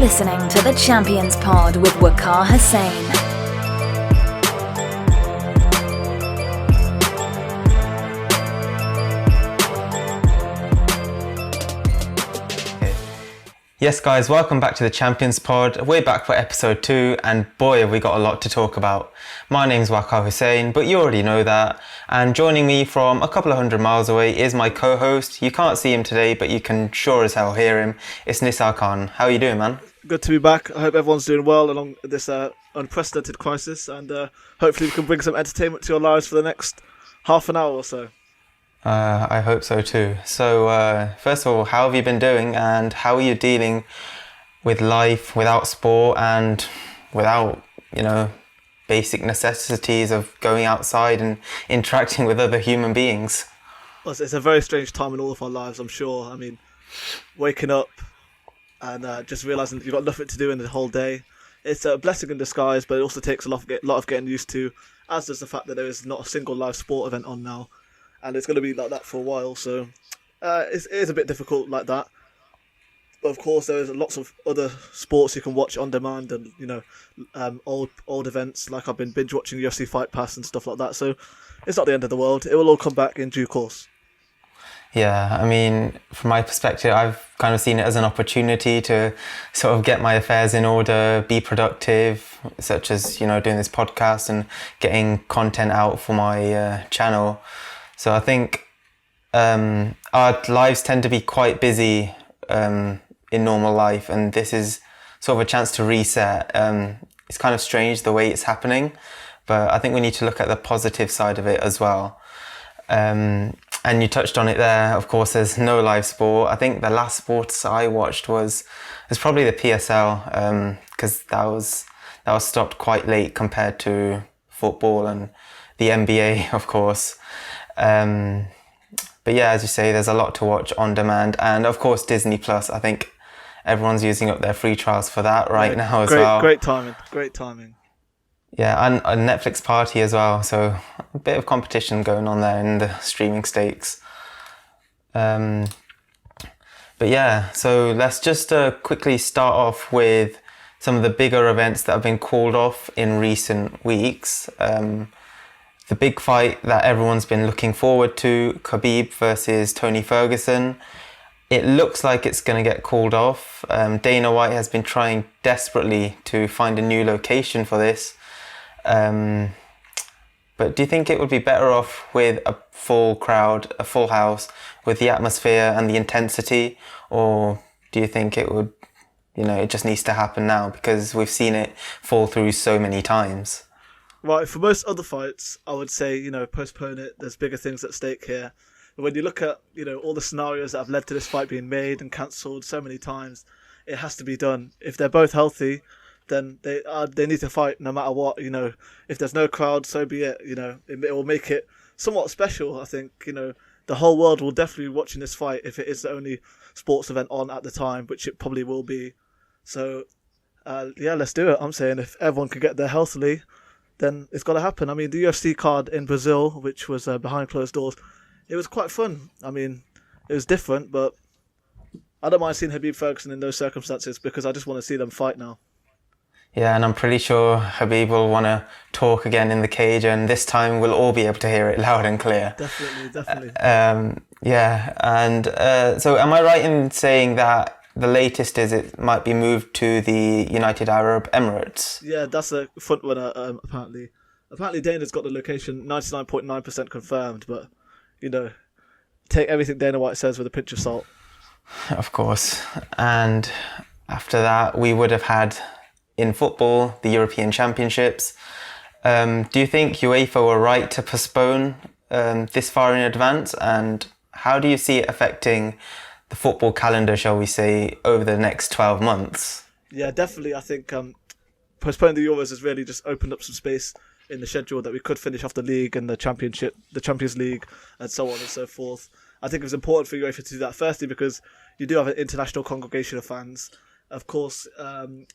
listening to the Champions Pod with Waqar Hussain. Yes guys, welcome back to the Champions Pod. We're back for episode 2 and boy have we got a lot to talk about. My name's Waqar Hussain, but you already know that. And joining me from a couple of hundred miles away is my co-host. You can't see him today, but you can sure as hell hear him. It's Nisar Khan. How are you doing, man? Good to be back. I hope everyone's doing well along this unprecedented crisis, and hopefully we can bring some entertainment to your lives for the next half an hour or so. I hope so too. So first of all, how have you been doing and how are you dealing with life without sport and without, basic necessities of going outside and interacting with other human beings? Well, it's a very strange time in all of our lives, I'm sure. I mean, waking up and just realising that you've got nothing to do in the whole day. It's a blessing in disguise, but it also takes a lot of getting used to, as does the fact that there is not a single live sport event on now. And it's going to be like that for a while, so it is a bit difficult like that. But of course, there is lots of other sports you can watch on demand, and old events. Like I've been binge watching UFC Fight Pass and stuff like that. So it's not the end of the world. It will all come back in due course. Yeah, I mean, from my perspective, I've kind of seen it as an opportunity to sort of get my affairs in order, be productive, such as doing this podcast and getting content out for my channel. So I think our lives tend to be quite busy in normal life, and this is sort of a chance to reset. It's kind of strange the way it's happening, but I think we need to look at the positive side of it as well. And you touched on it there. Of course, there's no live sport. I think the last sports I watched was probably the PSL, because that was stopped quite late compared to football and the NBA, of course. But yeah, as you say, there's a lot to watch on demand, and of course Disney Plus. I think everyone's using up their free trials for that now as well. Great timing. Yeah, and a Netflix party as well, so a bit of competition going on there in the streaming stakes. But yeah, so let's just quickly start off with some of the bigger events that have been called off in recent weeks. The big fight that everyone's been looking forward to, Khabib versus Tony Ferguson, it looks like it's going to get called off. Dana White has been trying desperately to find a new location for this. But do you think it would be better off with a full crowd, a full house, with the atmosphere and the intensity? Or do you think it would, it just needs to happen now because we've seen it fall through so many times? Right, for most other fights, I would say, postpone it. There's bigger things at stake here. But when you look at, all the scenarios that have led to this fight being made and cancelled so many times, it has to be done. If they're both healthy, then they need to fight no matter what. If there's no crowd, so be it. It will make it somewhat special. I think, the whole world will definitely be watching this fight if it is the only sports event on at the time, which it probably will be. So, let's do it. I'm saying if everyone can get there healthily, then it's got to happen. I mean, the UFC card in Brazil, which was behind closed doors, it was quite fun. I mean, it was different, but I don't mind seeing Khabib Ferguson in those circumstances because I just want to see them fight now. Yeah, and I'm pretty sure Khabib will want to talk again in the cage, and this time we'll all be able to hear it loud and clear. Definitely. Yeah, and so am I right in saying that the latest is it might be moved to the United Arab Emirates? Yeah, that's a front runner, apparently. Apparently Dana's got the location 99.9% confirmed, but, take everything Dana White says with a pinch of salt. Of course. And after that, we would have had, in football, the European Championships. Do you think UEFA were right to postpone this far in advance? And how do you see it affecting the football calendar, shall we say, over the next 12 months? Yeah, definitely. I think postponing the Euros has really just opened up some space in the schedule that we could finish off the league and the Championship, the Champions League, and so on and so forth. I think it was important for UEFA to do that, firstly, because you do have an international congregation of fans. Of course,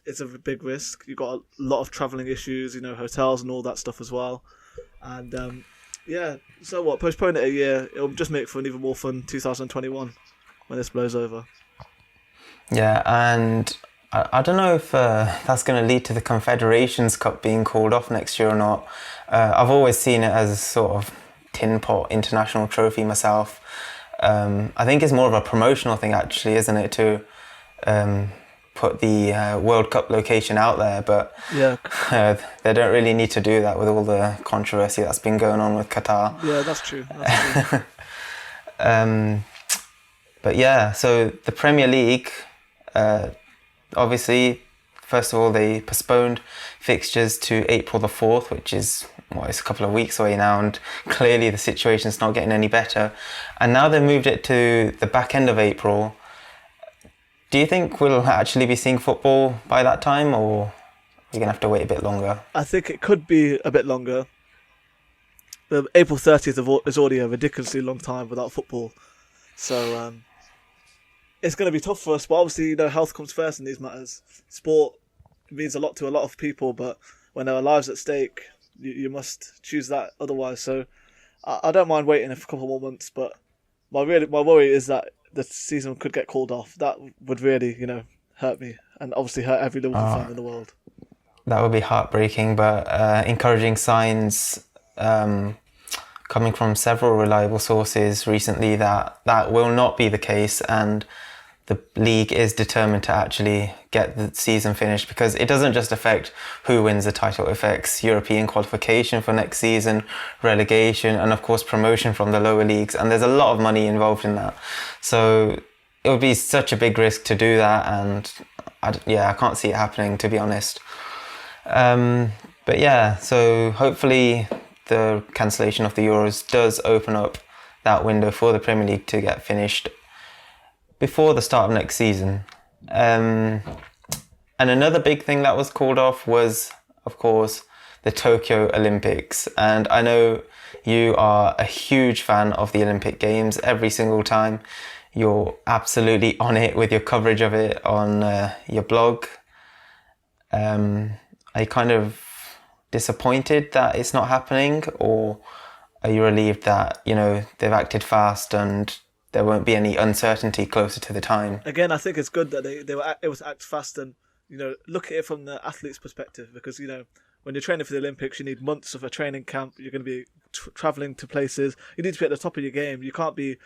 it's a big risk. You've got a lot of travelling issues, hotels and all that stuff as well. And so what, postpone it a year, it'll just make for an even more fun 2021 when this blows over. Yeah, and I don't know if that's going to lead to the Confederations Cup being called off next year or not. I've always seen it as a sort of tin pot international trophy myself. I think it's more of a promotional thing actually, isn't it, to put the World Cup location out there, but Yeah. they don't really need to do that with all the controversy that's been going on with Qatar. Yeah, that's true. That's true. But yeah, so the Premier League, obviously, first of all, they postponed fixtures to April the 4th, which is, it's a couple of weeks away now, and clearly the situation's not getting any better. And now they moved it to the back end of April. Do you think we'll actually be seeing football by that time, or are we going to have to wait a bit longer? I think it could be a bit longer. The April 30th is already a ridiculously long time without football. So it's going to be tough for us, but obviously, health comes first in these matters. Sport means a lot to a lot of people, but when there are lives at stake, you must choose that otherwise. So I don't mind waiting a couple more months, but my worry is that the season could get called off. That would really, hurt me, and obviously hurt every Liverpool fan in the world. That would be heartbreaking, but encouraging signs coming from several reliable sources recently that will not be the case, and the league is determined to actually get the season finished, because it doesn't just affect who wins the title, it affects European qualification for next season, relegation, and of course promotion from the lower leagues, and there's a lot of money involved in that. So it would be such a big risk to do that, and I can't see it happening, to be honest. But yeah, so hopefully the cancellation of the Euros does open up that window for the Premier League to get finished before the start of next season. And another big thing that was called off was, of course, the Tokyo Olympics. And I know you are a huge fan of the Olympic Games. Every single time you're absolutely on it with your coverage of it on your blog. Are you kind of disappointed that it's not happening, or are you relieved that they've acted fast and there won't be any uncertainty closer to the time? Again, I think it's good that they were able to act fast and look at it from the athlete's perspective, because when you're training for the Olympics, you need months of a training camp. You're going to be traveling to places. You need to be at the top of your game. You can't be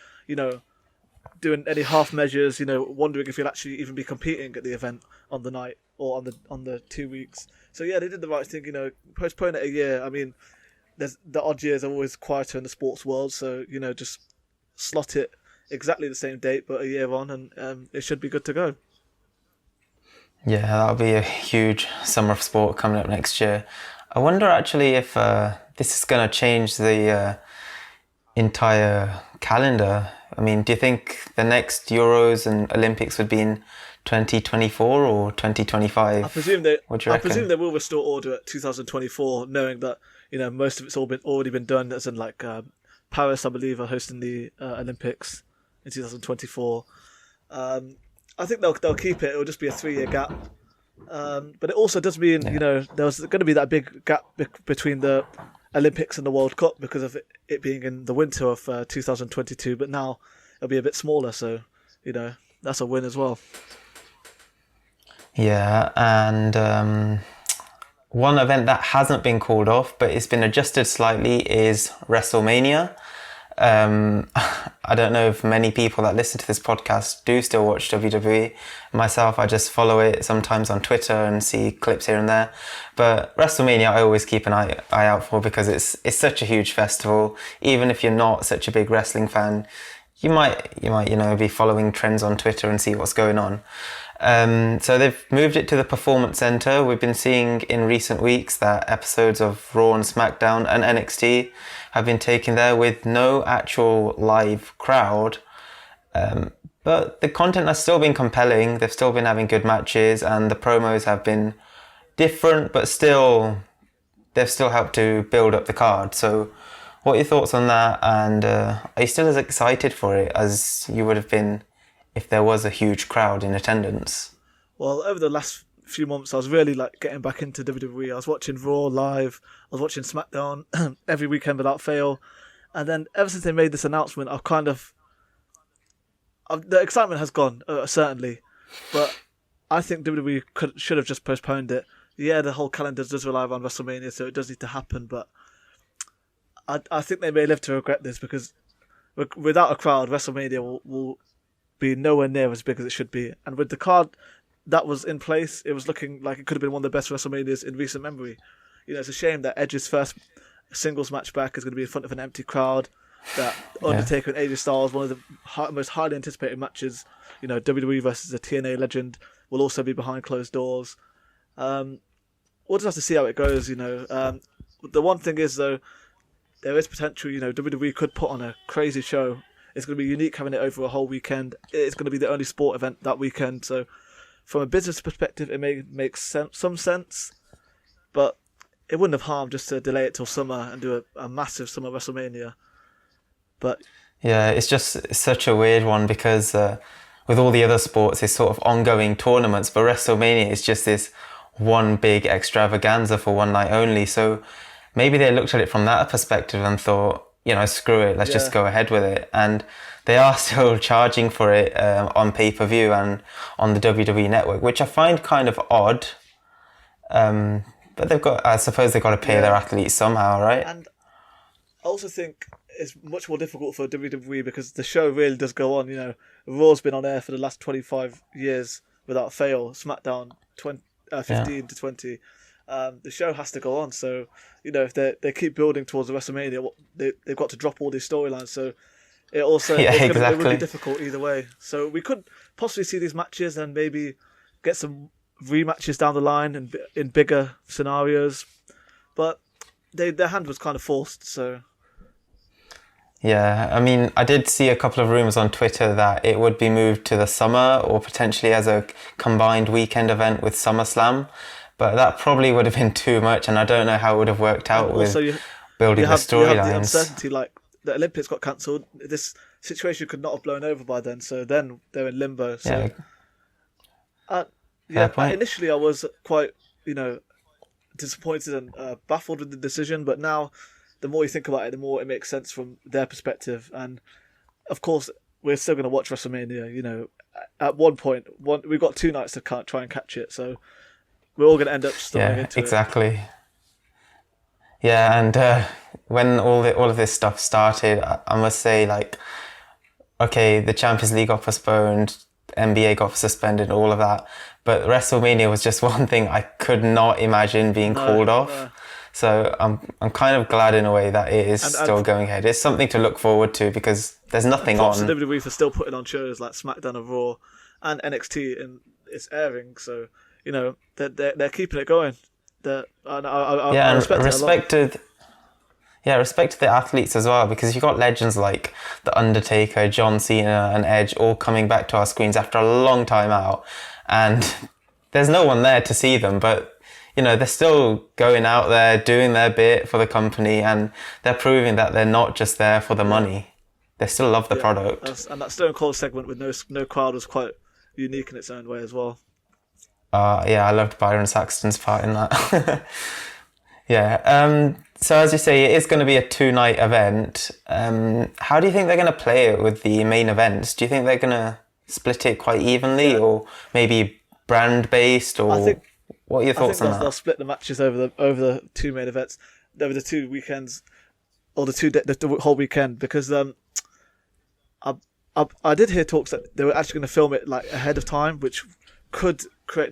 doing any half measures. Wondering if you'll actually even be competing at the event on the night or on the 2 weeks. So yeah, they did the right thing. Postpone it a year. I mean, the odd years are always quieter in the sports world, so just slot it exactly the same date but a year on, and it should be good to go. Yeah, that'll be a huge summer of sport coming up next year. I wonder actually if this is going to change the entire calendar. I mean, do you think the next Euros and Olympics would be in 2024 or 2025? I presume they will restore order at 2024, knowing that most of it's already been done. As in, like Paris, I believe, are hosting the Olympics in 2024. I think they'll keep it. It'll just be a 3-year gap. But it also does mean there's going to be that big gap between the Olympics and the World Cup because of it being in the winter of 2022. But now it'll be a bit smaller, so that's a win as well. Yeah, and one event that hasn't been called off, but it's been adjusted slightly, is Wrestlemania. I don't know if many people that listen to this podcast do still watch WWE. Myself, I just follow it sometimes on Twitter and see clips here and there. But Wrestlemania, I always keep an eye out for, because it's such a huge festival. Even if you're not such a big wrestling fan, you might be following trends on Twitter and see what's going on. So they've moved it to the Performance Center. We've been seeing in recent weeks that episodes of Raw and SmackDown and NXT have been taken there with no actual live crowd. But the content has still been compelling. They've still been having good matches, and the promos have been different, but they've still helped to build up the card. So what are your thoughts on that? And are you still as excited for it as you would have been if there was a huge crowd in attendance? Well, over the last few months, I was really getting back into WWE. I was watching Raw live. I was watching SmackDown every weekend without fail. And then ever since they made this announcement, the excitement has gone, certainly. But I think WWE should have just postponed it. Yeah, the whole calendar does rely on WrestleMania, so it does need to happen. But I think they may live to regret this, because without a crowd, WrestleMania will be nowhere near as big as it should be. And with the card that was in place, it was looking like it could have been one of the best WrestleManias in recent memory. It's a shame that Edge's first singles match back is going to be in front of an empty crowd. That Undertaker and AJ Styles, one of the most highly anticipated matches, WWE versus a TNA legend, will also be behind closed doors. We'll just have to see how it goes. The one thing is, though, there is potential. WWE could put on a crazy show. It's going to be unique having it over a whole weekend. It's going to be the only sport event that weekend. So, from a business perspective, it may make some sense, but it wouldn't have harmed just to delay it till summer and do a massive summer WrestleMania. But yeah, it's just such a weird one, because with all the other sports, it's sort of ongoing tournaments, but WrestleMania is just this one big extravaganza for one night only. So maybe they looked at it from that perspective and thought, screw it, let's just go ahead with it. And they are still charging for it on pay-per-view and on the WWE network, which I find kind of odd. But I suppose they've got to pay their athletes somehow, right? And I also think it's much more difficult for WWE because the show really does go on. Raw's been on air for the last 25 years without fail. SmackDown 15 to 20. The show has to go on. So, if they keep building towards the WrestleMania, they've got to drop all these storylines. So it also it would be difficult either way. So we could possibly see these matches and maybe get some rematches down the line and in bigger scenarios. But their hand was kind of forced, so... Yeah, I mean, I did see a couple of rumours on Twitter that it would be moved to the summer or potentially as a combined weekend event with SummerSlam, but that probably would have been too much, and I don't know how it would have worked out with building the storylines. You have the uncertainty, like the Olympics got cancelled. This situation could not have blown over by then, so then they're in limbo. So, initially I was quite, disappointed and baffled with the decision, but now the more you think about it, the more it makes sense from their perspective. And of course, we're still going to watch WrestleMania. At one point, we've got 2 nights to try and catch it, so we're all going to end up stumbling into it. Exactly. Yeah, and when all of this stuff started, I must say, okay, the Champions League got postponed, NBA got suspended, all of that, but WrestleMania was just one thing I could not imagine being called off. No. So I'm kind of glad in a way that it is still going ahead. It's something to look forward to because there's nothing on. Props to WWE for still putting on shows like SmackDown and Raw and NXT, and it's airing. So they're keeping it going. I respect it a lot. Respect to the athletes as well, because you've got legends like The Undertaker, John Cena and Edge all coming back to our screens after a long time out, and there's no one there to see them, but they're still going out there doing their bit for the company, and they're proving that they're not just there for the money. They still love the product. And that Stone Cold segment with no crowd was quite unique in its own way as well. I loved Byron Saxton's part in that. So as you say, it is going to be a 2-night event. How do you think they're going to play it with the main events? Do you think they're going to split it quite evenly, or maybe brand-based, or... What are your thoughts on that? They'll split the matches over the 2 main events, over the 2 weekends, or the whole weekend, because I did hear talks that they were actually going to film it ahead of time, which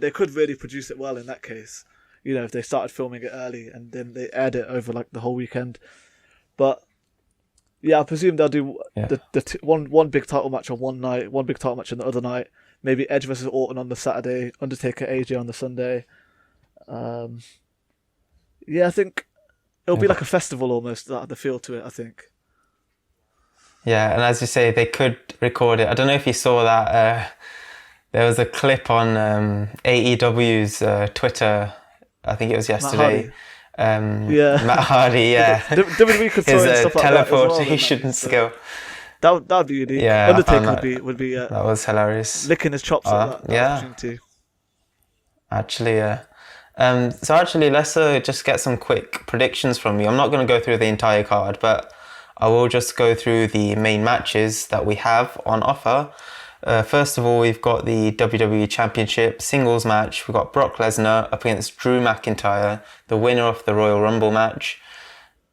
they could really produce it well in that case. If they started filming it early and then they aired it over the whole weekend. But I presume they'll do one big title match on one night, one big title match on the other night. Maybe Edge versus Orton on the Saturday, Undertaker AJ on the Sunday. I think it'll be like a festival almost, the feel to it, I think. Yeah, and as you say, they could record it. I don't know if you saw that. There was a clip on AEW's Twitter, I think it was yesterday. Matt Hardy, WWE could throw in stuff like teleportation skill. That'd be unique. Yeah, Undertaker would be that was hilarious. Licking his chops at that opportunity. Actually, so let's just get some quick predictions from you. I'm not going to go through the entire card, but I will just go through the main matches that we have on offer. First of all, we've got the WWE Championship singles match. We've got Brock Lesnar up against Drew McIntyre, the winner of the Royal Rumble match.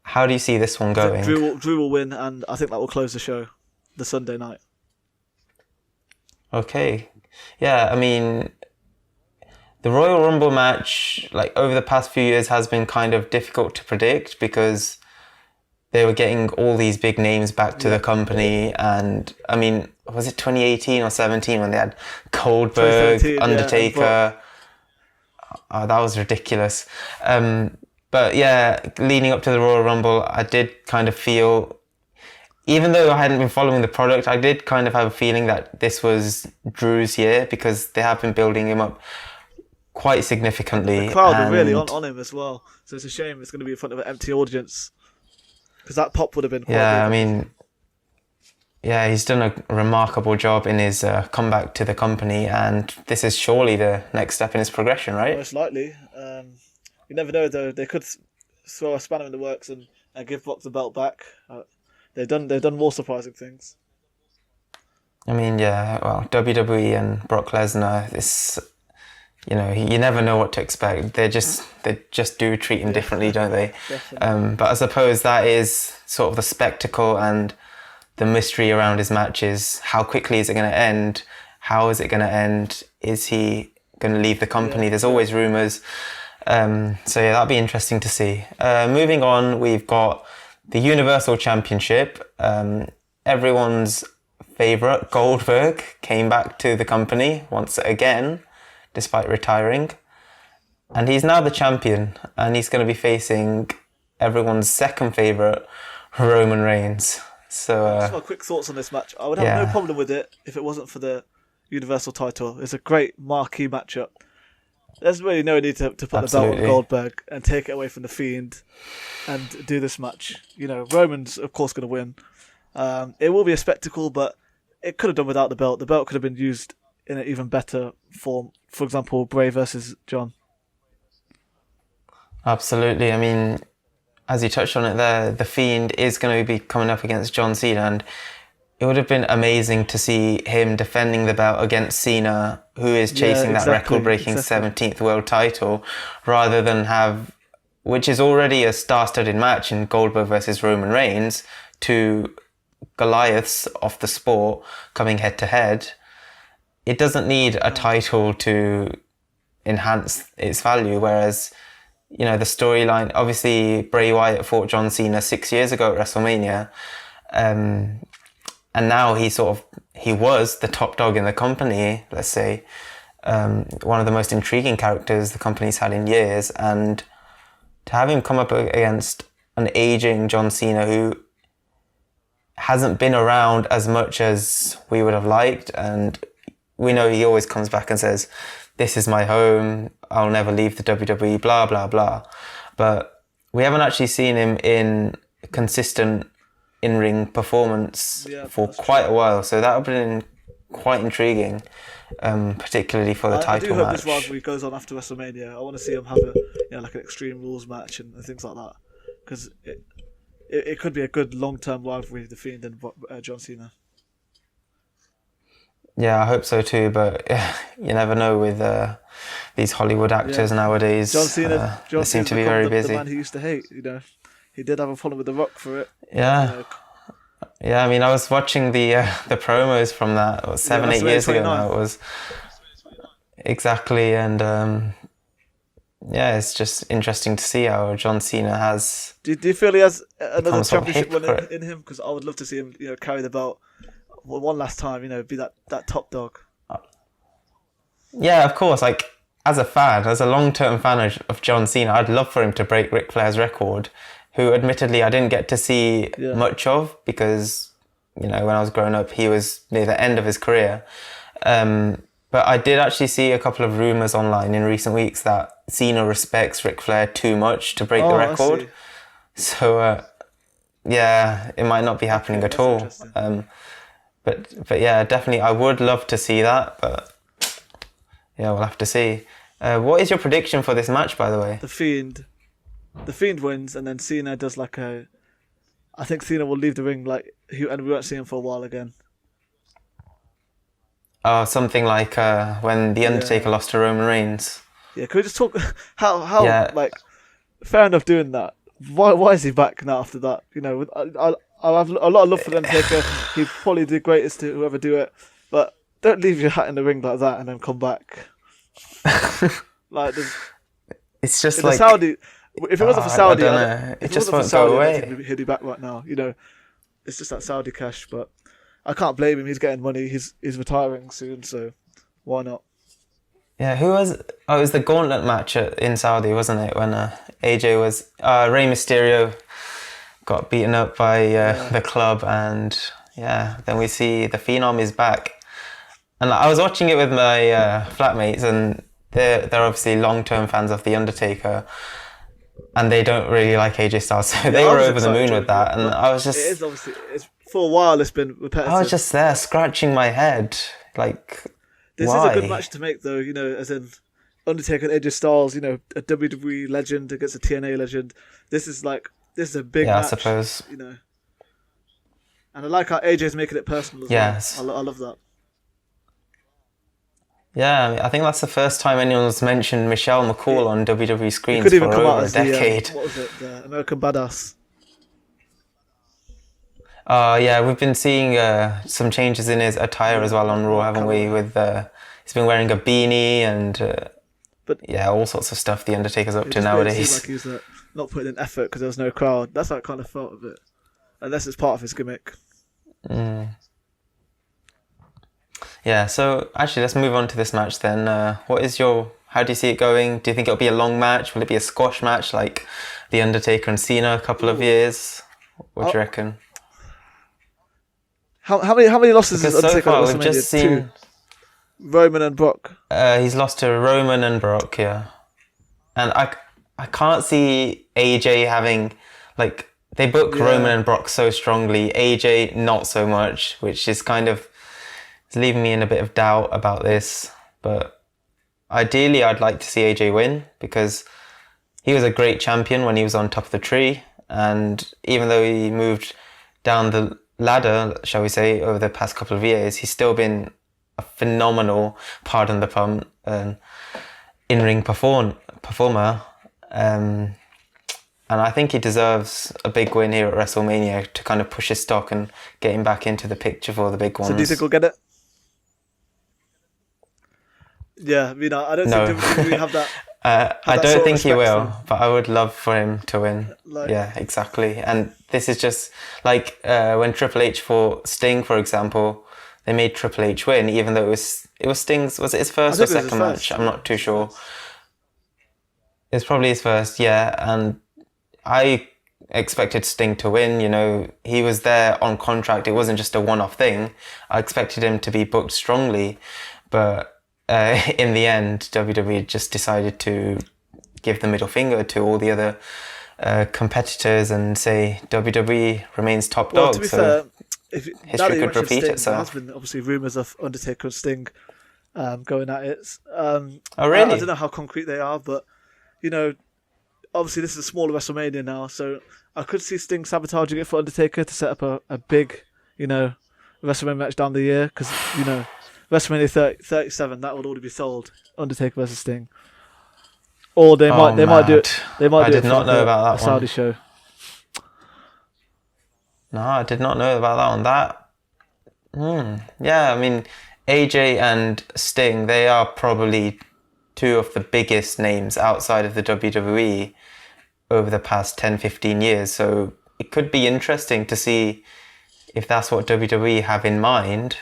How do you see this one going? Drew will win, and I think that will close the show, the Sunday night. Okay. Yeah, I mean, the Royal Rumble match, like over the past few years, has been kind of difficult to predict because they were getting all these big names back to the company. And I mean, was it 2018 or 17 when they had Goldberg, Undertaker? Oh, that was ridiculous. But yeah, leading up to the Royal Rumble, I did kind of feel, even though I hadn't been following the product, I did kind of have a feeling that this was Drew's year because they have been building him up quite significantly. The crowd are really on him as well. So it's a shame it's going to be in front of an empty audience. Because that pop would have been quite Yeah, good. I mean, yeah, he's done a remarkable job in his comeback to the company, and this is surely the next step in his progression, right? Most likely. You never know, though. They could throw a spanner in the works and give Brock the belt back. They've done more surprising things. I mean, yeah, well, WWE and Brock Lesnar, this, you know, you never know what to expect. They just do treat him differently, don't they? But I suppose that is sort of the spectacle and the mystery around his matches. How quickly is it going to end? How is it going to end? Is he going to leave the company? There's always rumours. So yeah, that'll be interesting to see. Moving on, we've got the Universal Championship. Everyone's favourite, Goldberg, came back to the company once again, despite retiring. And he's now the champion, and he's going to be facing everyone's second favourite, Roman Reigns. So, just my quick thoughts on this match. I would have no problem with it if it wasn't for the Universal title. It's a great marquee matchup. There's really no need to put the belt on Goldberg and take it away from the Fiend and do this match. You know, Roman's of course going to win. It will be a spectacle, but it could have done without the belt. The belt could have been used in an even better form. For example, Bray versus John. Absolutely. I mean, as you touched on it there, the Fiend is going to be coming up against John Cena, and it would have been amazing to see him defending the belt against Cena, who is chasing that record-breaking 17th world title, rather than have, which is already a star-studded match in Goldberg versus Roman Reigns, to Goliaths of the sport coming head-to-head. It doesn't need a title to enhance its value, whereas, you know, the storyline, obviously Bray Wyatt fought John Cena 6 years ago at WrestleMania, and now he was the top dog in the company, let's say, one of the most intriguing characters the company's had in years, and to have him come up against an aging John Cena who hasn't been around as much as we would have liked, and we know he always comes back and says, "This is my home, I'll never leave the WWE, blah, blah, blah." But we haven't actually seen him in consistent in-ring performance for quite a while, so that would have been quite intriguing, particularly for the title match. I do hope this rivalry goes on after WrestleMania. I want to see him have like an Extreme Rules match and things like that, because it could be a good long-term rivalry, The Fiend and John Cena. Yeah, I hope so too, but you never know with these Hollywood actors nowadays. John Cena they seem to be very busy. The man he used to hate, you know. He did have a problem with The Rock for it. Yeah. You know. Yeah, I mean, I was watching the promos from that 7-8 years ago now. It was exactly, and it's just interesting to see how John Cena has. Do you feel he has another championship run in him? Because I would love to see him, carry the belt one last time. Be that top dog. Yeah, of course. Like, as a fan, as a long-term fan of John Cena, I'd love for him to break Ric Flair's record, who admittedly I didn't get to see much of because, when I was growing up, he was near the end of his career. But I did actually see a couple of rumours online in recent weeks that Cena respects Ric Flair too much to break the record. So, it might not be happening at all. But yeah, definitely I would love to see that, but we'll have to see. What is your prediction for this match, by the way? The Fiend wins, and then Cena does I think Cena will leave the ring and we won't see him for a while again. something like when The Undertaker lost to Roman Reigns. Yeah, can we just talk how Yeah. like fair enough doing that. Why is he back now after that? You know, I have a lot of love for The Undertaker. He'd probably do greatest to whoever do it, but don't leave your hat in the ring like that and then come back. Like It's just in like the Saudi. If it wasn't for Saudi, I don't know. if It just wasn't won't for Saudi, go I don't away. think he'd be back right now. You know, it's just that Saudi cash, but I can't blame him. He's getting money. He's retiring soon, so why not? Yeah, who was? Oh, it was the gauntlet match in Saudi, wasn't it? When AJ was Rey Mysterio got beaten up by the club, and then we see the Phenom is back. And I was watching it with my flatmates, and they're obviously long-term fans of The Undertaker, and they don't really like AJ Styles, so they were over the moon with that. And I was just, it is obviously for a while it's been repetitive. I was just there scratching my head, like, this why? is a good match to make, though. You know, as in Undertaker and AJ Styles. You know, a WWE legend against a TNA legend. This is a big match. I suppose. You know, and I like how AJ's making it personal as well. I love that. Yeah, I think that's the first time anyone's mentioned Michelle McCool on WWE screens Could even for come out over a as decade. what was it? The American Badass. We've been seeing some changes in his attire as well on Raw, haven't we? With he's been wearing a beanie and all sorts of stuff The Undertaker's up to nowadays. It seemed like he was not putting in effort because there was no crowd. That's how I kind of felt of it, unless it's part of his gimmick. Yeah, so actually let's move on to this match then. How do you see it going? Do you think it'll be a long match? Will it be a squash match like The Undertaker and Cena a couple of years? What do you reckon? How many losses has Because so Undertaker far at we've just WrestleMania? seen... 2? Roman and Brock. He's lost to Roman and Brock, yeah. And I can't see AJ having... Like, they book Roman and Brock so strongly. AJ, not so much, which is kind of... It's leaving me in a bit of doubt about this, but ideally I'd like to see AJ win because he was a great champion when he was on top of the tree, and even though he moved down the ladder, shall we say, over the past couple of years, he's still been a phenomenal, pardon the pun, in-ring performer, and I think he deserves a big win here at WrestleMania to kind of push his stock and get him back into the picture for the big ones. So do you think we'll get it? Yeah, I mean, I don't think we have that. I don't think he will, but I would love for him to win. Yeah, exactly. And this is just like when Triple H fought Sting, for example, they made Triple H win, even though it was Sting's. Was it his first or second match? I'm not too sure. It's probably his first, yeah. And I expected Sting to win. You know, he was there on contract. It wasn't just a one-off thing. I expected him to be booked strongly, but in the end, WWE just decided to give the middle finger to all the other competitors and say WWE remains top dog. To be fair, history could repeat itself. There has been obviously rumours of Undertaker and Sting going at it. Oh, really? I don't know how concrete they are, but you know, obviously this is a smaller WrestleMania now, so I could see Sting sabotaging it for Undertaker to set up a big, you know, WrestleMania match down the year, because you know, WrestleMania 37 that would already be sold. Undertaker versus Sting, or they might do it. They might. I did not know about that Saudi show. No, I did not know about that one. Yeah, I mean, AJ and Sting, they are probably two of the biggest names outside of the WWE over the past 10-15 years. So it could be interesting to see if that's what WWE have in mind.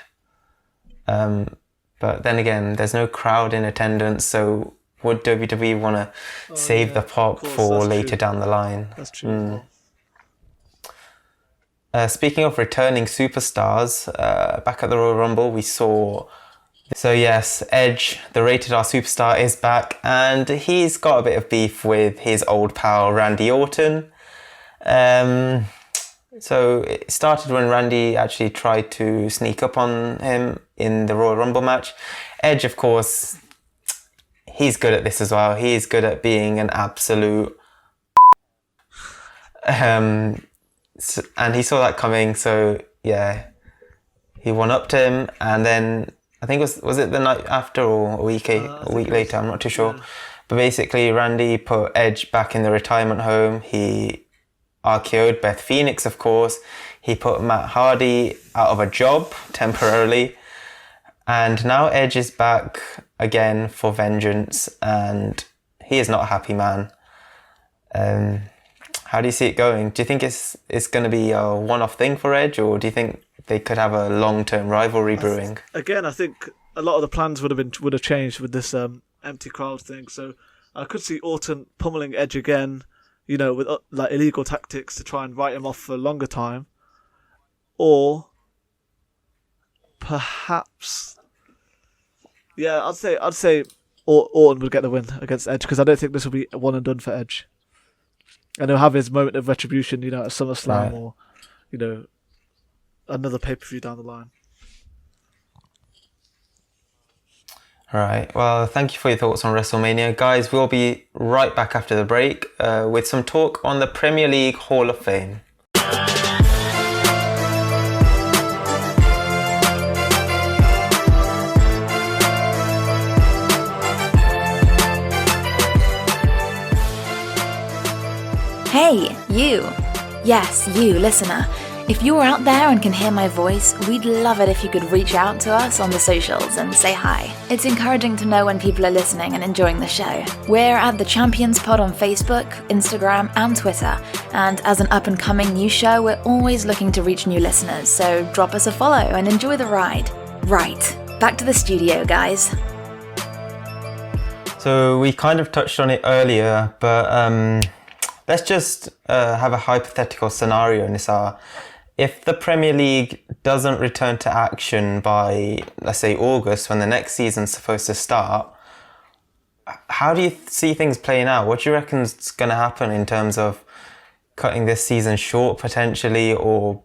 But then again, there's no crowd in attendance, so would WWE want to save the pop for later down the line? That's true. Speaking of returning superstars, back at the Royal Rumble, we saw... So yes, Edge, the Rated R superstar, is back, and he's got a bit of beef with his old pal Randy Orton. So it started when Randy actually tried to sneak up on him in the Royal Rumble match. Edge, of course, he's good at this as well. He's good at being an absolute... and he saw that coming, so yeah, he one-upped him, and then I think was it the night after or a week later? I'm not too sure. Yeah. But basically, Randy put Edge back in the retirement home. He RKO'd Beth Phoenix, of course. He put Matt Hardy out of a job temporarily. And now Edge is back again for vengeance, and he is not a happy man. How do you see it going? Do you think it's going to be a one-off thing for Edge, or do you think they could have a long-term rivalry brewing? Again, I think a lot of the plans would have changed with this empty crowd thing. So I could see Orton pummeling Edge again, you know, with like illegal tactics to try and write him off for a longer time, or perhaps, yeah, I'd say Orton would get the win against Edge, because I don't think this will be one and done for Edge, and he'll have his moment of retribution, you know, at SummerSlam, or, you know, another pay-per-view down the line. Right, well, thank you for your thoughts on WrestleMania. Guys, we'll be right back after the break with some talk on the Premier League Hall of Fame. Hey, you. Yes, you, listener. If you're out there and can hear my voice, we'd love it if you could reach out to us on the socials and say hi. It's encouraging to know when people are listening and enjoying the show. We're at The Champions Pod on Facebook, Instagram, and Twitter. And as an up-and-coming new show, we're always looking to reach new listeners, so drop us a follow and enjoy the ride. Right, back to the studio, guys. So we kind of touched on it earlier, but let's just have a hypothetical scenario, Nisar. If the Premier League doesn't return to action by, let's say, August, when the next season's supposed to start, how do you see things playing out? What do you reckon is going to happen in terms of cutting this season short, potentially, or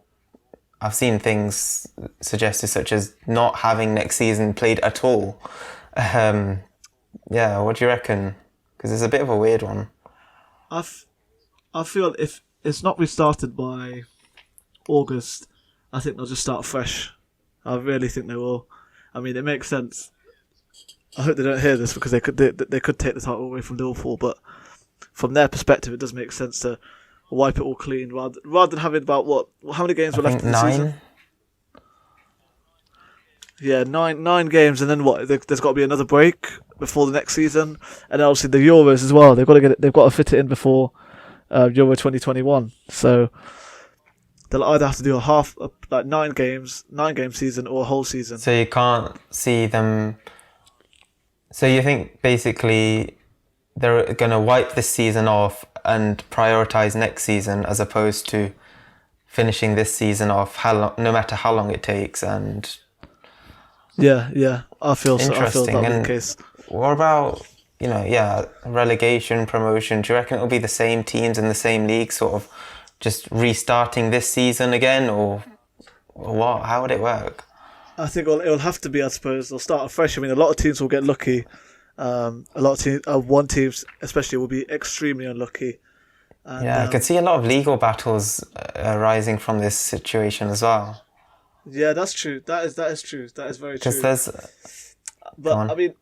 I've seen things suggested such as not having next season played at all. Yeah, what do you reckon? Because it's a bit of a weird one. I feel if it's not restarted by August, I think they'll just start fresh. I really think they will. I mean, it makes sense. I hope they don't hear this, because they could take the title away from Liverpool, but from their perspective, it does make sense to wipe it all clean rather than having about how many games were left in the season? 9. Yeah, nine games, and then there's got to be another break before the next season, and obviously the Euros as well. They've got to fit it in before Euro 2021. So they'll either have to do a 9 game season, or a whole season. So you can't see them. So you think basically they're going to wipe this season off and prioritise next season, as opposed to finishing this season off no matter how long it takes. And yeah, I feel that'll be the case. What about, relegation, promotion? Do you reckon it'll be the same teams in the same league, sort of just restarting this season again, or what? How would it work? I think it'll have to be, I suppose. They'll start afresh. I mean, a lot of teams will get lucky. A lot of teams especially will be extremely unlucky. And, I could see a lot of legal battles arising from this situation as well. Yeah, that's true. That is true. That is very true. But I mean,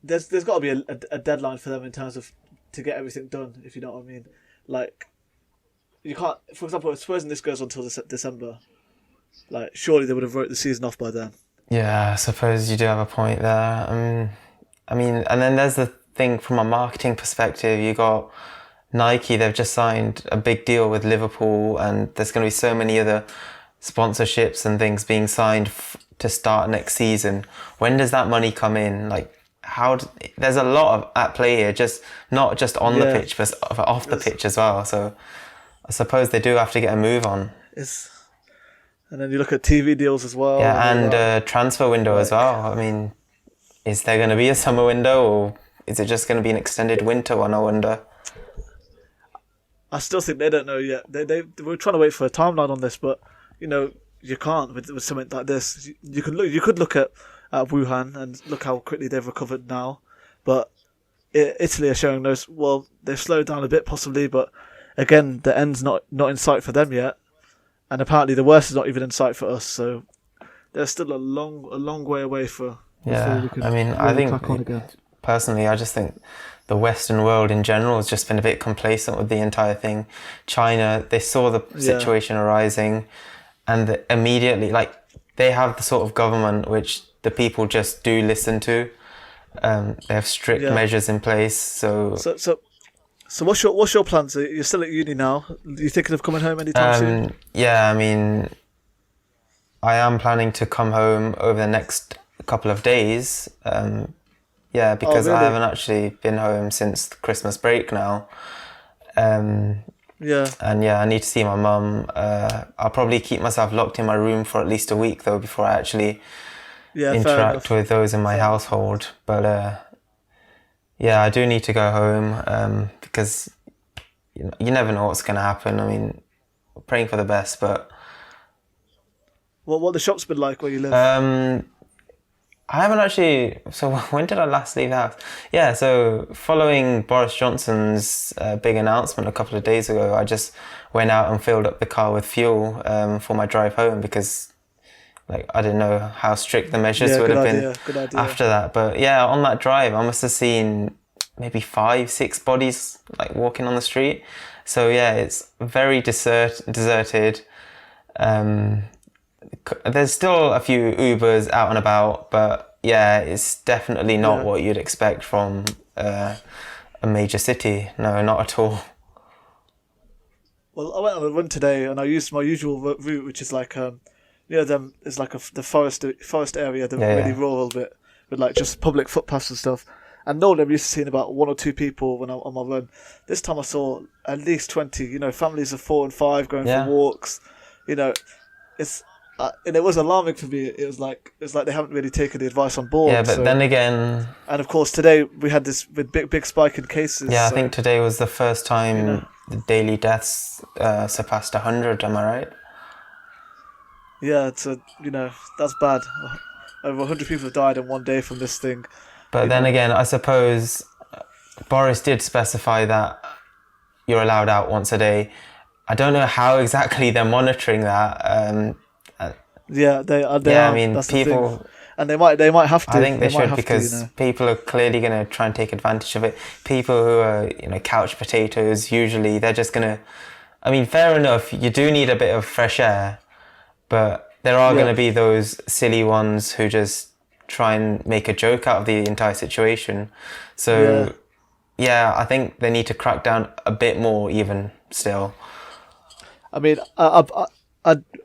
there's got to be a deadline for them in terms of to get everything done, if you know what I mean. Like, you can't, for example, supposing this goes on until December, like, surely they would have wrote the season off by then. Yeah, I suppose you do have a point there. I mean, and then there's the thing from a marketing perspective. You got Nike, they've just signed a big deal with Liverpool, and there's going to be so many other sponsorships and things being signed to start next season. When does that money come in? Like, there's a lot at play here, just not just on the pitch, but off the pitch as well. So I suppose they do have to get a move on. And then you look at TV deals as well. Yeah, and transfer window as well. I mean, is there going to be a summer window, or is it just going to be an extended winter one, I wonder? I still think they don't know yet. They were trying to wait for a timeline on this, but you can't with something like this. You could look at Wuhan and look how quickly they've recovered now, but Italy are showing those. Well, they've slowed down a bit possibly, but again, the end's not in sight for them yet, and apparently the worst is not even in sight for us. So there's still a long way away before we Yeah, can I mean, really I think crack on again. personally, I just think the Western world in general has just been a bit complacent with the entire thing. China, they saw the situation arising, and immediately, like, they have the sort of government which the people just do listen to. They have strict measures in place, so. So what's your plans? You're still at uni now. Are you thinking of coming home anytime soon? Yeah, I mean, I am planning to come home over the next couple of days. Yeah, because really? I haven't actually been home since the Christmas break now. And I need to see my mum. I'll probably keep myself locked in my room for at least a week though before I actually interact with those in my household. But I do need to go home because you never know what's going to happen. I mean, praying for the best, but. What the shop's been like where you live? I haven't actually. So when did I last leave the house? Yeah, so following Boris Johnson's big announcement a couple of days ago, I just went out and filled up the car with fuel for my drive home because, like, I didn't know how strict the measures would have been after that. But yeah, on that drive, I must have seen maybe 5-6 bodies like walking on the street. So yeah, it's very deserted. There's still a few Ubers out and about, but yeah, it's definitely not what you'd expect from a major city. No, not at all. Well, I went on a run today and I used my usual route, which is like near them is like the forest area, the really rural bit with like just public footpaths and stuff. And normally I'm used to seeing about 1 or 2 people when I'm on my run. This time I saw at least 20. Families of 4 and 5 going for walks. It's. And it was alarming for me. It was like they haven't really taken the advice on board. Yeah, but then again... And of course, today we had this big spike in cases. Yeah, I think today was the first time the daily deaths surpassed 100, am I right? Yeah, that's bad. Over 100 people have died in one day from this thing. But then again, I suppose Boris did specify that you're allowed out once a day. I don't know how exactly they're monitoring that. Yeah, they are. I mean, that's people, the thing. And they might have to. I think they should because people are clearly going to try and take advantage of it. People who are, couch potatoes, usually they're just going to. I mean, fair enough. You do need a bit of fresh air, but there are going to be those silly ones who just try and make a joke out of the entire situation. So, I think they need to crack down a bit more, even still. I mean,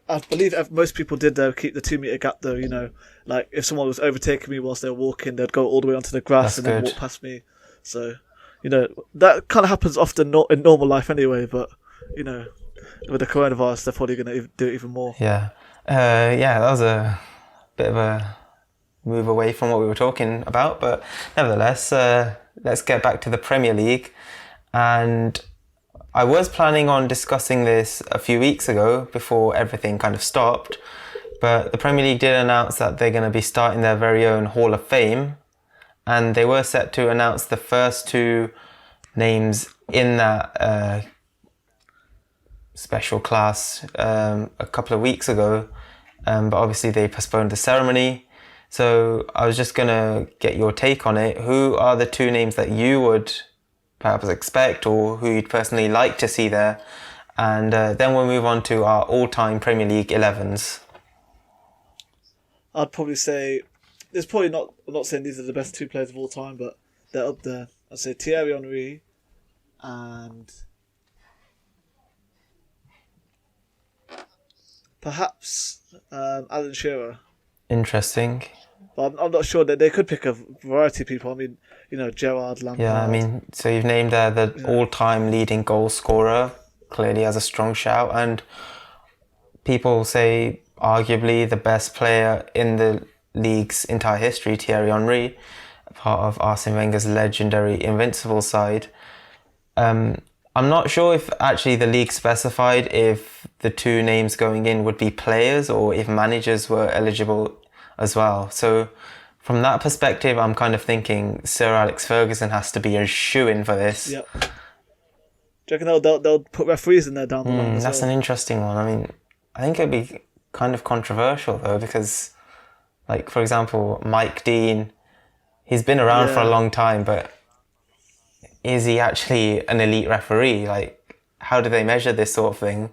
I believe most people did keep the 2 meter gap though. Like if someone was overtaking me whilst they were walking, they'd go all the way onto the grass then walk past me. So, that kind of happens often in normal life anyway. But with the coronavirus, they're probably going to do it even more. Yeah, that was a bit of a move away from what we were talking about, but nevertheless, let's get back to the Premier League. And I was planning on discussing this a few weeks ago before everything kind of stopped, but the Premier League did announce that they're going to be starting their very own Hall of Fame, and they were set to announce the first 2 names in that special class a couple of weeks ago, but obviously they postponed the ceremony. So I was just going to get your take on it. Who are the 2 names that you would perhaps expect or who you'd personally like to see there? And then we'll move on to our all-time Premier League 11s. I'd probably say there's probably not. I'm not saying these are the best 2 players of all time, but they're up there. I'd say Thierry Henry and perhaps Alan Shearer. Interesting. But I'm not sure that they could pick a variety of people. I mean, Gerrard, Lampard. Yeah, I mean, so you've named the all-time leading goal scorer, clearly has a strong shout, and people say arguably the best player in the league's entire history, Thierry Henry, part of Arsene Wenger's legendary Invincible side. I'm not sure if actually the league specified if the 2 names going in would be players or if managers were eligible as well. So from that perspective, I'm kind of thinking Sir Alex Ferguson has to be a shoo-in for this. Yep. Do you reckon they'll put referees in there down the line? That's an interesting one. I mean, I think it'd be kind of controversial though, because Like, for example, Mike Dean, he's been around for a long time, but is he actually an elite referee? Like, how do they measure this sort of thing?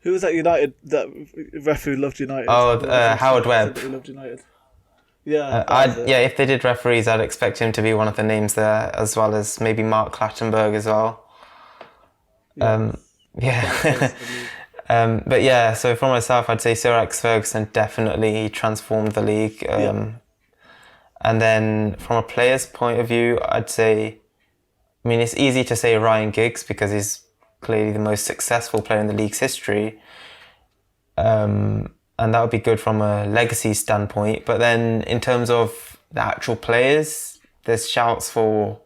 Who was that that ref who loved United? Oh, Howard Webb. He loved United. Yeah. If they did referees, I'd expect him to be one of the names there, as well as maybe Mark Clattenburg as well. But yeah, so for myself, I'd say Sir Alex Ferguson definitely transformed the league. And then from a player's point of view, I'd say, I mean, it's easy to say Ryan Giggs because he's clearly the most successful player in the league's history. And that would be good from a legacy standpoint. But then in terms of the actual players, there's shouts for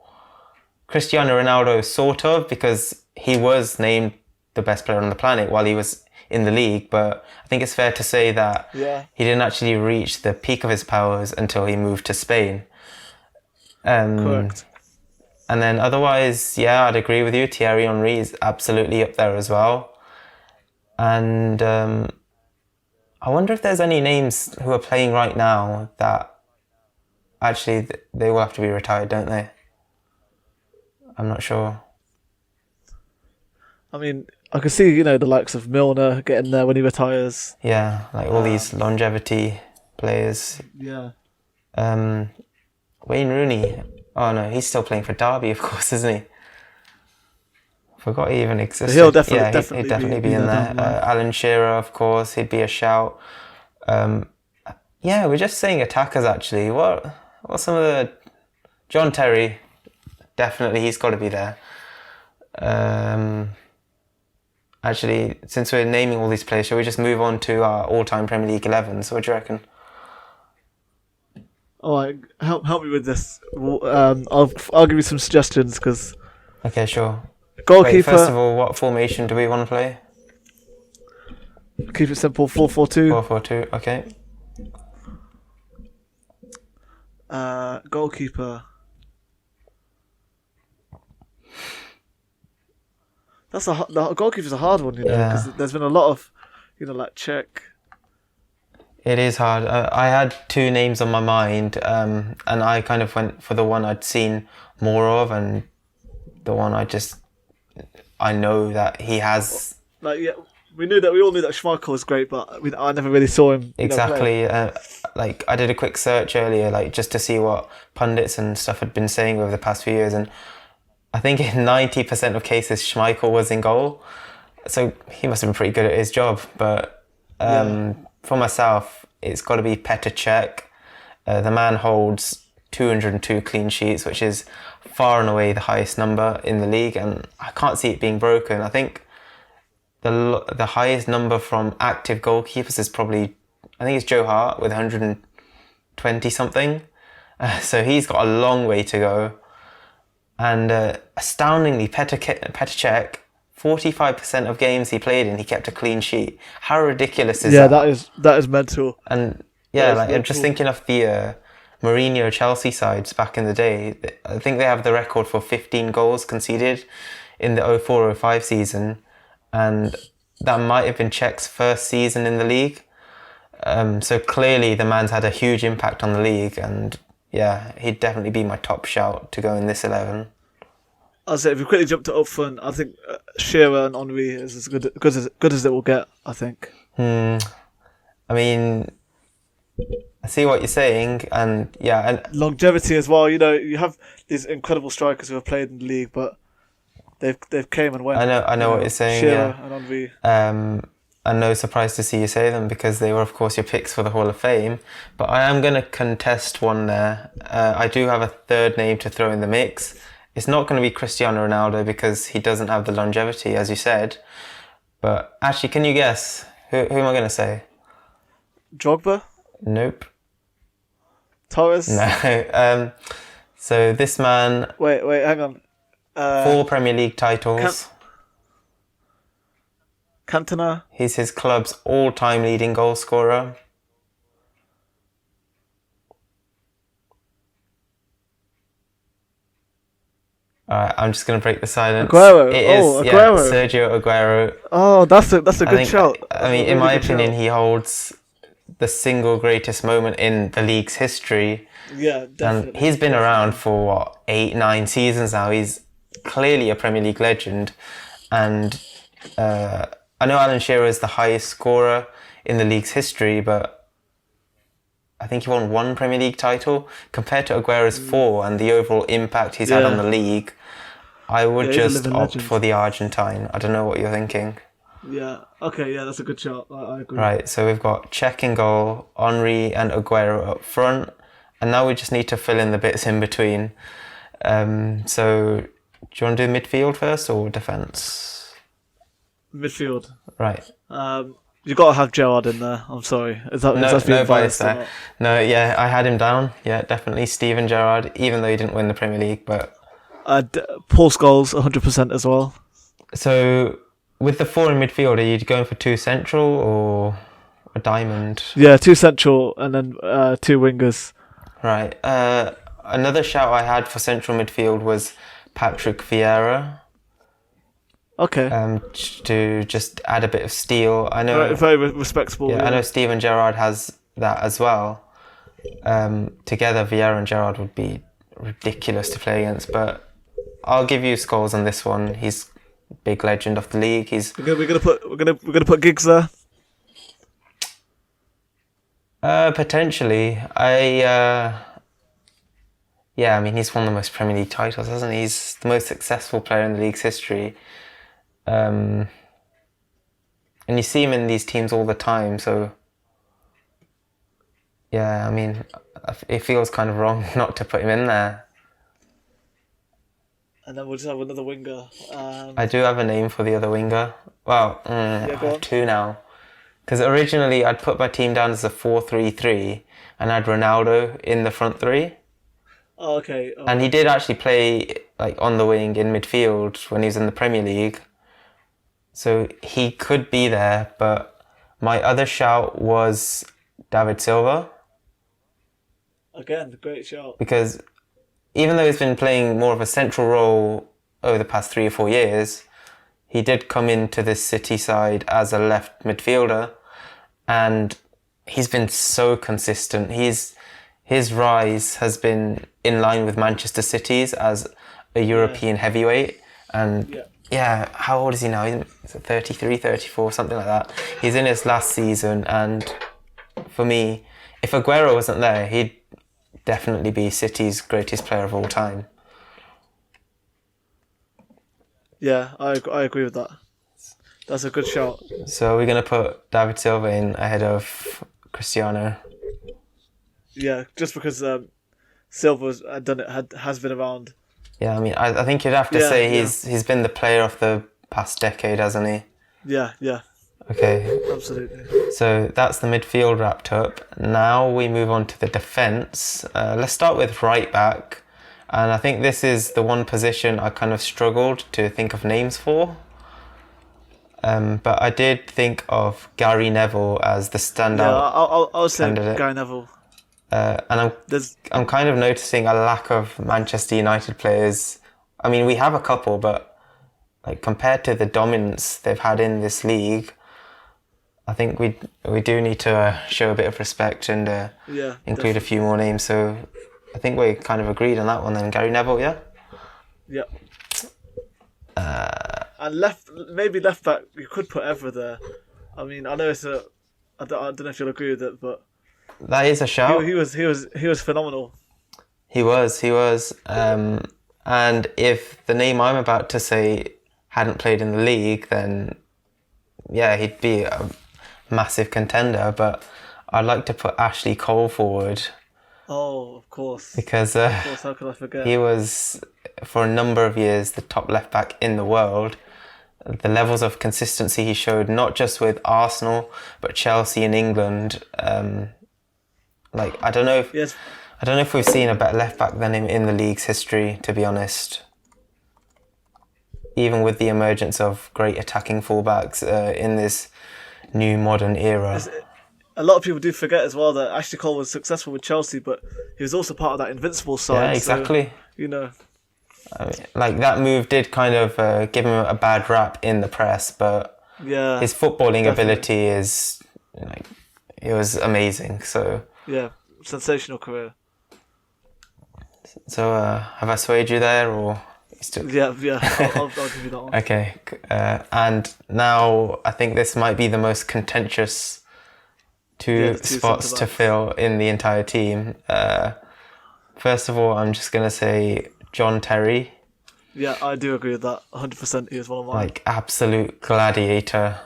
Cristiano Ronaldo, sort of, because he was named the best player on the planet while he was in the league. But I think it's fair to say that he didn't actually reach the peak of his powers until he moved to Spain. Correct. And then otherwise, I'd agree with you. Thierry Henry is absolutely up there as well. And I wonder if there's any names who are playing right now that actually they will have to be retired, don't they? I'm not sure. I mean, I can see, the likes of Milner getting there when he retires. Yeah, like all these longevity players. Yeah. Wayne Rooney. Oh no, he's still playing for Derby, of course, isn't he? Forgot he even existed. He'll definitely he'd definitely be in there. Alan Shearer, of course, he'd be a shout. We're just saying attackers actually. What some of the... John Terry, definitely, he's got to be there. Actually, since we're naming all these players, shall we just move on to our all-time Premier League 11s? What do you reckon? All right, help me with this. I'll give you some suggestions because. Okay, sure. Goalkeeper. Wait, first of all, what formation do we want to play? Keep it simple. 4-4-2. 4-4-2. Okay. Goalkeeper. The goalkeeper's a hard one, because there's been a lot of, like Czech. It is hard. I had two names on my mind, and I kind of went for the one I'd seen more of, and the one I know that he has. We all knew that Schmeichel was great, but I never really saw him. Exactly. I did a quick search earlier, just to see what pundits and stuff had been saying over the past few years, and I think in 90% of cases Schmeichel was in goal, so he must have been pretty good at his job. But for myself, it's got to be Petr Cech. The man holds 202 clean sheets, which is far and away the highest number in the league, and I can't see it being broken. I think the highest number from active goalkeepers is probably, I think it's Joe Hart with 120 something. So he's got a long way to go. And astoundingly, Petr Cech, 45% of games he played in, he kept a clean sheet. How ridiculous is that? Yeah, that is mental. And I'm just thinking of the Mourinho Chelsea sides back in the day. I think they have the record for 15 goals conceded in the 04-05 season, and that might have been Cech's first season in the league. So clearly the man's had a huge impact on the league, and he'd definitely be my top shout to go in this 11. I'll say if we quickly jump to up front, I think Shearer and Henry is as good as it will get, I think. I mean, I see what you're saying, and and longevity as well. You have these incredible strikers who have played in the league, but they've came and went. I know what you're saying. Shearer and Henry. And no surprise to see you say them because they were, of course, your picks for the Hall of Fame. But I am going to contest one there. I do have a third name to throw in the mix. It's not going to be Cristiano Ronaldo because he doesn't have the longevity, as you said. But actually, can you guess? Who am I going to say? Drogba? Nope. Torres? No. So this man... Wait, hang on. 4 Premier League titles. Cantona? He's his club's all-time leading goal scorer. Alright, I'm just going to break the silence. Aguero? Aguero. Aguero. Sergio Aguero. Oh, that's a good shout. I mean, in my opinion, he holds the single greatest moment in the league's history. Yeah, definitely. And he's been around for, what, 8-9 seasons now. He's clearly a Premier League legend. And I know Alan Shearer is the highest scorer in the league's history, but I think he won 1 Premier League title. Compared to Aguero's 4 and the overall impact he's had on the league, I would just opt for the Argentine. I don't know what you're thinking. Yeah, okay, yeah, that's a good shot. I agree. Right, so we've got Cech in goal, Henry and Aguero up front, and now we just need to fill in the bits in between. So, do you want to do midfield first or defence? Midfield. Right. You've got to have Gerrard in there. I'm sorry. Is that No bias there. No, yeah, I had him down. Yeah, definitely Steven Gerrard, even though he didn't win the Premier League. But Paul Scholes, 100% as well. So, with the 4 in midfield, are you going for 2 central or a diamond? Yeah, 2 central and then 2 wingers. Right. Another shout I had for central midfield was Patrick Vieira. Okay. To just add a bit of steel. I know very respectable. Yeah, I know Steven Gerrard has that as well. Together, Vieira and Gerrard would be ridiculous to play against, but I'll give you Scholes on this one. He's a big legend of the league. We're gonna put Giggs there. Potentially, I mean, he's won the most Premier League titles, hasn't he? He's the most successful player in the league's history. And you see him in these teams all the time, so yeah, I mean, it feels kind of wrong not to put him in there. And then we'll just have another winger. I do have a name for the other winger. Well, I have 2 now. Because originally I'd put my team down as a 4-3-3 and I had Ronaldo in the front 3. Oh, okay. Oh. And he did actually play like on the wing in midfield when he was in the Premier League. So he could be there, but my other shout was David Silva. Again, great shout. Because even though he's been playing more of a central role over the past 3 or 4 years, he did come into this City side as a left midfielder, and he's been so consistent. His rise has been in line with Manchester City's as a European heavyweight. And how old is he now? He's 33, 34, something like that. He's in his last season, and for me, if Aguero wasn't there, he'd definitely be City's greatest player of all time. Yeah, I agree with that. That's a good shout. So we're going to put David Silva in ahead of Cristiano. Yeah, just because Silva's has been around. Yeah, I mean, I think you'd have to say he's been the player of the past decade, hasn't he? Yeah. Okay. Absolutely. So that's the midfield wrapped up. Now we move on to the defence. Let's start with right back. And I think this is the one position I kind of struggled to think of names for. But I did think of Gary Neville as the standout. Yeah, I'll say candidate. Gary Neville. And I'm kind of noticing a lack of Manchester United players. I mean, we have a couple, but like compared to the dominance they've had in this league, I think we do need to show a bit of respect and include definitely. a few more names. So I think we kind of agreed on that one then. Gary Neville, yeah? Yeah. And maybe left back, you could put Evra there. I mean, I know I don't know if you'll agree with it, but that is a shout. He was phenomenal. He was. And if the name I'm about to say hadn't played in the league, then yeah, he'd be a massive contender. But I'd like to put Ashley Cole forward. Oh, of course. Because how could I forget? He was, for a number of years, the top left back in the world. The levels of consistency he showed, not just with Arsenal, but Chelsea and England. I don't know if we've seen a better left back than him in the league's history, to be honest. Even with the emergence of great attacking fullbacks in this new modern era. A lot of people do forget as well that Ashley Cole was successful with Chelsea, but he was also part of that Invincible side. Yeah, exactly. So, I mean, that move did kind of give him a bad rap in the press, but his footballing ability is it was amazing. So Yeah, sensational career. So have I swayed you there, or still? Yeah. I'll give you that one. Okay, and now I think this might be the most contentious two spots to fill in the entire team. First of all, I'm just gonna say John Terry. Yeah, I do agree with that. 100%. He is one of mine. Like absolute gladiator.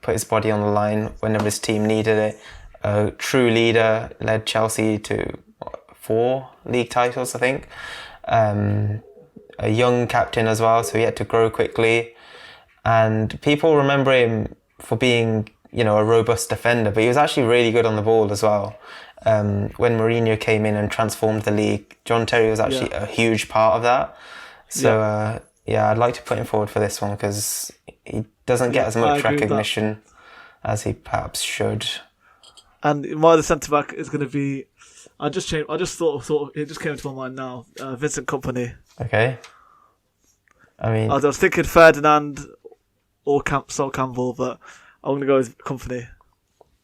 Put his body on the line whenever his team needed it. A true leader, led Chelsea to 4 league titles, I think. A young captain as well, so he had to grow quickly. And people remember him for being, a robust defender, but he was actually really good on the ball as well. When Mourinho came in and transformed the league, John Terry was actually a huge part of that. So, I'd like to put him forward for this one because he doesn't get as much recognition as he perhaps should. And my other centre back is going to be. I just thought it just came to my mind now. Vincent Kompany. Okay. I mean, I was thinking Ferdinand or Sol Campbell, but I'm going to go with Kompany.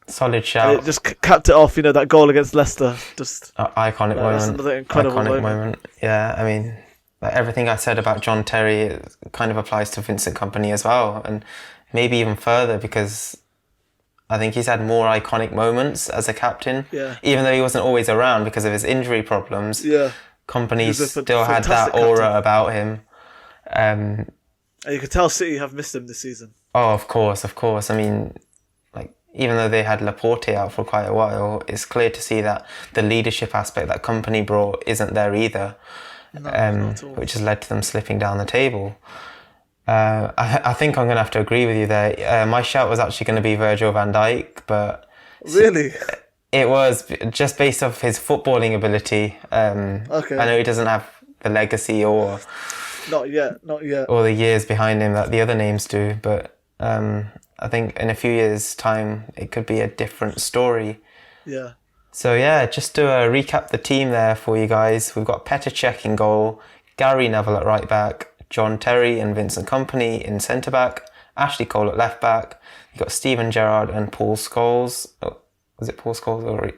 Solid shout. And it just capped it off. That goal against Leicester, just iconic moment. That's another incredible moment. Yeah, I mean, everything I said about John Terry kind of applies to Vincent Kompany as well, and maybe even further because I think he's had more iconic moments as a captain. Yeah. Even though he wasn't always around because of his injury problems. Yeah. Kompany still had that aura captain about him. And you could tell City have missed him this season. Oh, of course. I mean, even though they had Laporte out for quite a while, it's clear to see that the leadership aspect that Kompany brought isn't there either. No, not at all. Which has led to them slipping down the table. I think I'm going to have to agree with you there. My shout was actually going to be Virgil van Dijk, but... Really? It was just based off his footballing ability. Okay. I know he doesn't have the legacy or... Not yet. Or the years behind him that the other names do, but I think in a few years' time, it could be a different story. Yeah. So just to recap the team there for you guys, we've got Petr Cech in goal, Gary Neville at right back, John Terry and Vincent Kompany in centre back, Ashley Cole at left back. You've got Steven Gerrard and Paul Scholes. Oh, was it Paul Scholes?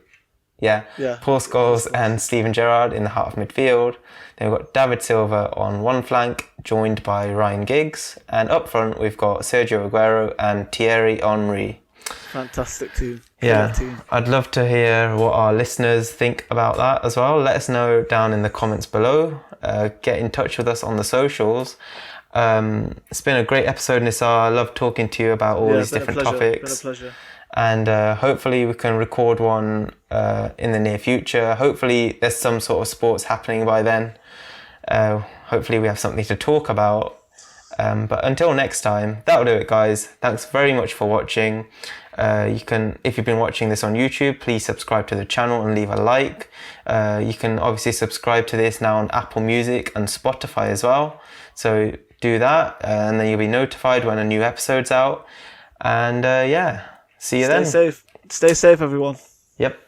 Paul Scholes and Steven Gerrard in the heart of midfield. Then we've got David Silva on one flank, joined by Ryan Giggs. And up front, we've got Sergio Aguero and Thierry Henry. Fantastic team. Yeah, I'd love to hear what our listeners think about that as well. Let us know down in the comments below. Get in touch with us on the socials. It's been a great episode, Nisar. I love talking to you about all these different topics. It's been a pleasure. And hopefully we can record one in the near future. Hopefully there's some sort of sports happening by then. Hopefully we have something to talk about. But until next time, that'll do it, guys. Thanks very much for watching. You can, if you've been watching this on YouTube, please subscribe to the channel and leave a like. You can obviously subscribe to this now on Apple Music and Spotify as well. So do that, and then you'll be notified when a new episode's out. And see you then. Stay safe, everyone. Yep.